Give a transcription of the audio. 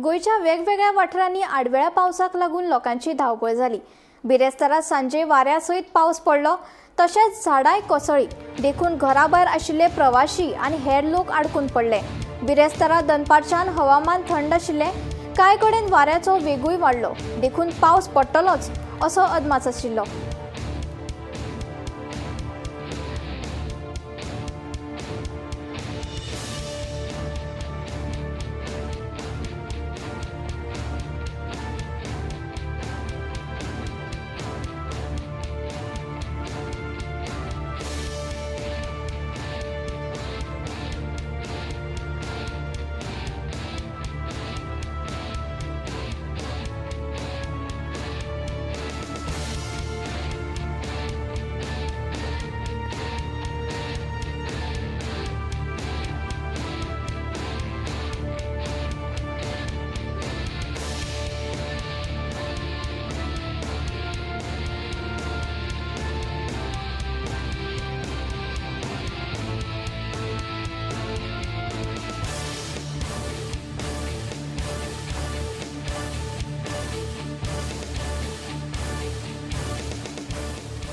गोयच्या वेगवेगळ्या वाठारांनी आडवेळ्या पावसाक लागून लोकांची धावपळ झाली। बिरेस्तारात सांजे वाऱ्या सयत पावस पडलो, तशेंच झाडांय कोसळ्ळी, देखून घराभायर आशिल्ले प्रवासी आनी हेर लोक आडकून पडले। बिरेस्तारा दनपारच्यान हवामान थंड आशिल्ले, कांय कडेन वाऱ्याचो वेगूय वाडलो, देखून पावस पडटलोच असो अदमास आशिल्लो।